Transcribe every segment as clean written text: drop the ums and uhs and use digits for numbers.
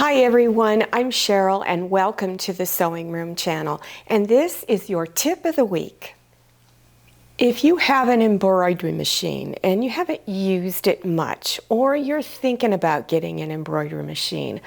Hi everyone, I'm Cheryl and welcome to the Sewing Room channel, and this is your tip of the week. If you have an embroidery machine and you haven't used it much, or you're thinking about getting an embroidery machine,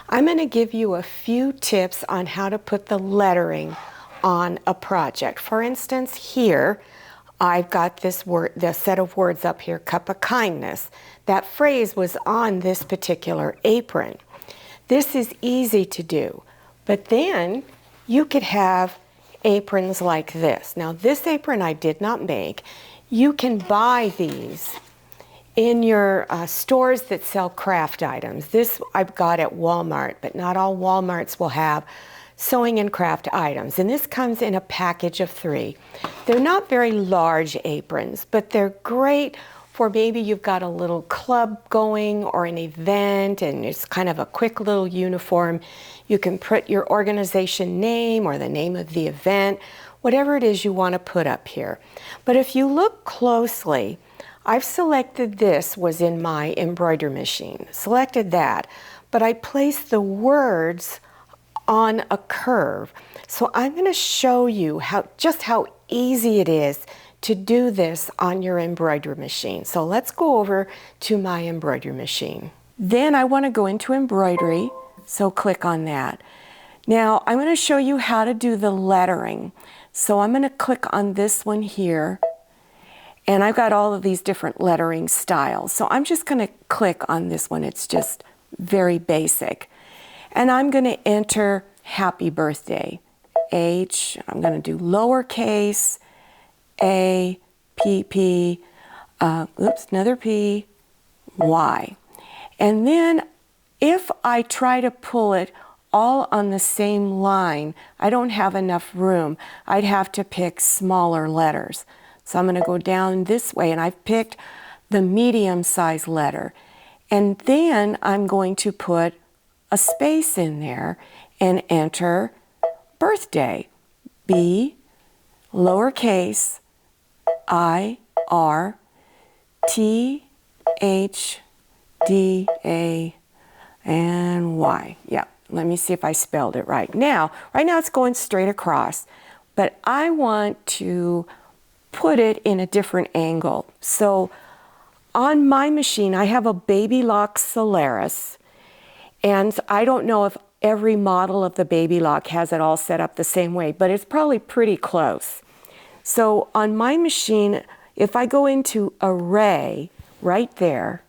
I'm going to give you a few tips on how to put the lettering on a project. For instance, here I've got this word, the set of words up here, cup of kindness. That phrase was on this particular apron. This is easy to do, but then you could have aprons like this. Now this apron I did not make. You can buy these in your stores that sell craft items. This I've got at Walmart, but not all Walmarts will have sewing and craft items. And this comes in a package of 3. They're not very large aprons, but they're great for maybe you've got a little club going or an event and it's kind of a quick little uniform. You can put your organization name or the name of the event, whatever it is you want to put up here. But if you look closely, I've selected this was in my embroidery machine, selected that, but I placed the words on a curve. So I'm going to show you just how easy it is to do this on your embroidery machine. So let's go over to my embroidery machine. Then I want to go into embroidery, so click on that. Now I'm going to show you how to do the lettering. So I'm going to click on this one here, and I've got all of these different lettering styles. So I'm just going to click on this one. It's just very basic. And I'm going to enter happy birthday. H, I'm going to do lowercase, A, P, P, another P, Y. And then if I try to pull it all on the same line, I don't have enough room. I'd have to pick smaller letters. So I'm going to go down this way, and I've picked the medium-sized letter. And then I'm going to put a space in there and enter birthday. B, lowercase, I, R, T, H, D, A, and Y. Yeah, let me see if I spelled it right. Right now it's going straight across, but I want to put it in a different angle. So on my machine, I have a Baby Lock Solaris, and I don't know if every model of the Baby Lock has it all set up the same way, but it's probably pretty close. So on my machine, if I go into Array right there,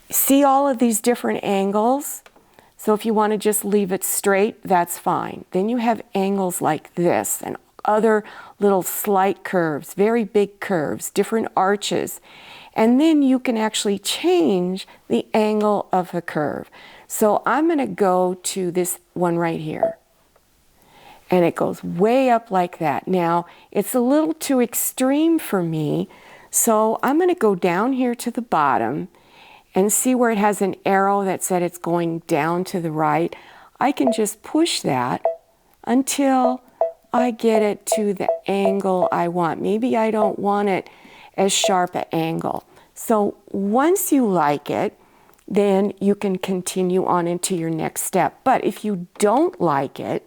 see all of these different angles? So if you want to just leave it straight, that's fine. Then you have angles like this and other little slight curves, very big curves, different arches. And then you can actually change the angle of the curve. So I'm going to go to this one right here. And it goes way up like that. Now, it's a little too extreme for me, so I'm going to go down here to the bottom and see where it has an arrow that said it's going down to the right. I can just push that until I get it to the angle I want. Maybe I don't want it as sharp an angle. So once you like it, then you can continue on into your next step. But if you don't like it,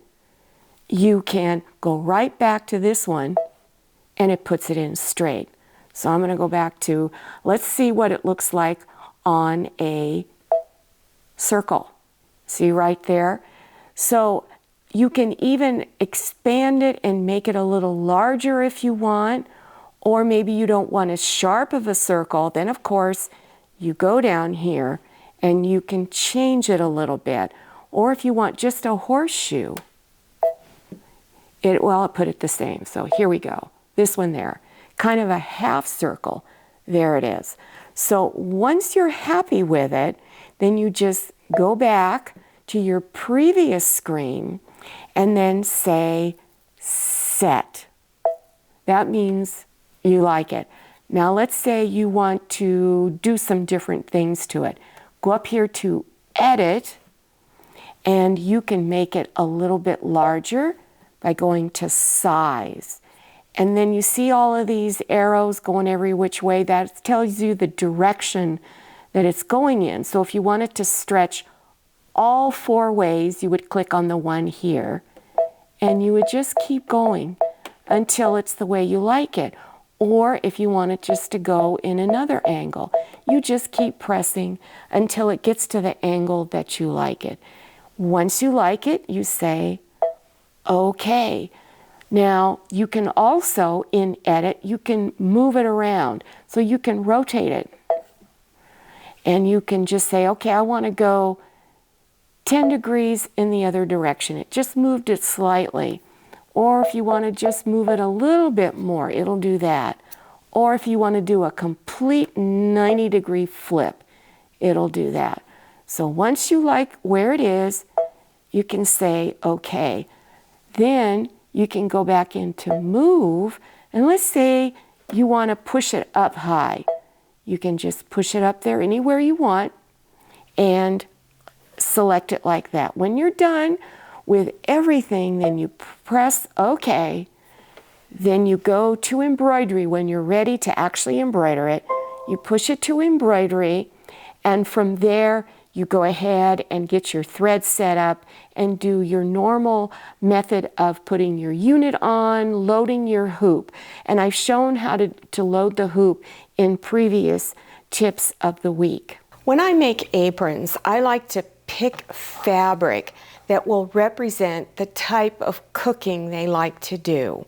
you can go right back to this one and it puts it in straight. So I'm going to go back to, let's see what it looks like on a circle. See right there? So you can even expand it and make it a little larger if you want, or maybe you don't want as sharp of a circle. Then of course you go down here and you can change it a little bit. Or if you want just a horseshoe, it put it the same. So here we go. This one there, kind of a half circle. There it is. So once you're happy with it, then you just go back to your previous screen and then say set. That means you like it. Now let's say you want to do some different things to it. Go up here to edit, and you can make it a little bit larger by going to size. And then you see all of these arrows going every which way. That tells you the direction that it's going in. So if you want it to stretch all 4 ways, you would click on the one here, and you would just keep going until it's the way you like it. Or if you want it just to go in another angle, you just keep pressing until it gets to the angle that you like it. Once you like it, you say, okay. Now, you can also, in Edit, you can move it around. So you can rotate it. And you can just say, okay, I want to go 10 degrees in the other direction. It just moved it slightly. Or if you want to just move it a little bit more, it'll do that. Or if you want to do a complete 90-degree flip, it'll do that. So once you like where it is, you can say, okay. Then you can go back into Move, and let's say you want to push it up high. You can just push it up there anywhere you want and select it like that. When you're done with everything, then you press OK. Then you go to Embroidery when you're ready to actually embroider it. You push it to Embroidery, and from there you go ahead and get your thread set up and do your normal method of putting your unit on, loading your hoop. And I've shown how to load the hoop in previous tips of the week. When I make aprons, I like to pick fabric that will represent the type of cooking they like to do.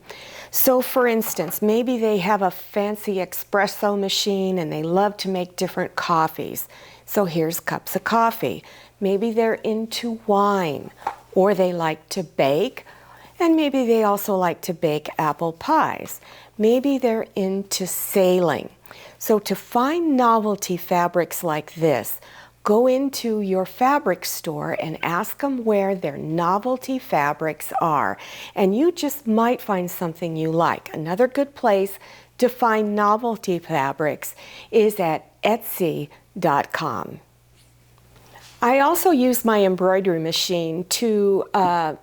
So for instance, maybe they have a fancy espresso machine and they love to make different coffees. So here's cups of coffee. Maybe they're into wine, or they like to bake, and maybe they also like to bake apple pies. Maybe they're into sailing. So to find novelty fabrics like this, go into your fabric store and ask them where their novelty fabrics are. And you just might find something you like. Another good place to find novelty fabrics is at Etsy.com. I also use my embroidery machine to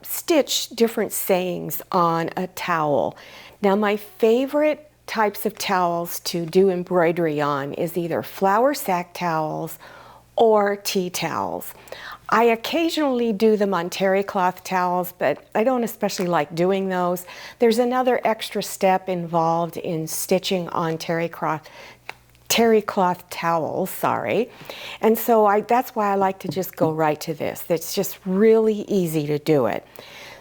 stitch different sayings on a towel. Now, my favorite types of towels to do embroidery on is either flour sack towels or tea towels. I occasionally do them on terry cloth towels, but I don't especially like doing those. There's another extra step involved in stitching on terry cloth towels, and so that's why I like to just go right to this. It's just really easy to do it.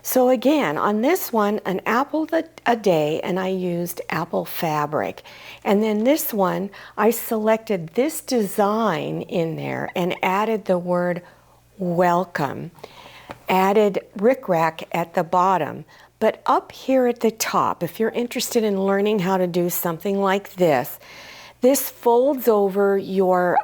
So again, on this one, an apple a day, and I used apple fabric. And then this one, I selected this design in there and added the word welcome, added rickrack at the bottom. But up here at the top, if you're interested in learning how to do something like this, this folds over your,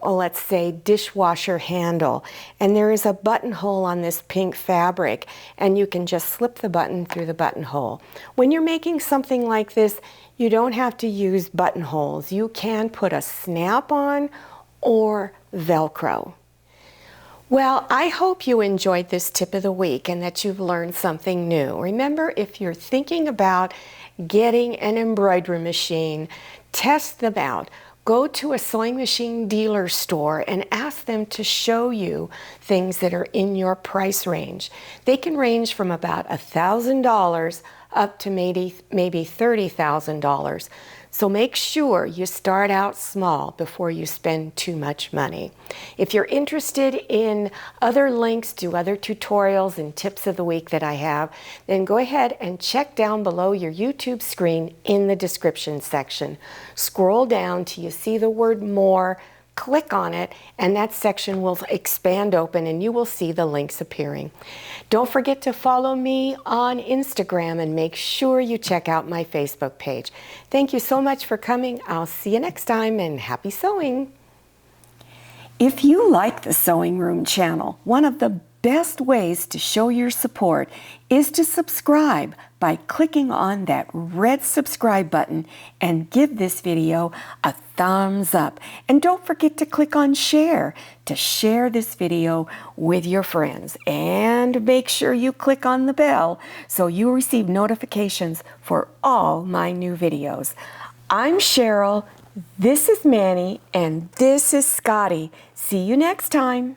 let's say, dishwasher handle. And there is a buttonhole on this pink fabric, and you can just slip the button through the buttonhole. When you're making something like this, you don't have to use buttonholes. You can put a snap-on or Velcro. Well, I hope you enjoyed this tip of the week and that you've learned something new. Remember, if you're thinking about getting an embroidery machine, test them out. Go to a sewing machine dealer store and ask them to show you things that are in your price range. They can range from about $1,000 up to maybe $30,000. So make sure you start out small before you spend too much money. If you're interested in other links to other tutorials and tips of the week that I have, then go ahead and check down below your YouTube screen in the description section. Scroll down till you see the word more, click on it, and that section will expand open and you will see the links appearing. Don't forget to follow me on Instagram and make sure you check out my Facebook page. Thank you so much for coming. I'll see you next time, and happy sewing. If you like the Sewing Room channel, one of the best ways to show your support is to subscribe by clicking on that red subscribe button and give this video a thumbs up. And don't forget to click on share to share this video with your friends. And make sure you click on the bell so you receive notifications for all my new videos. I'm Cheryl. This is Manny and this is Scotty. See you next time.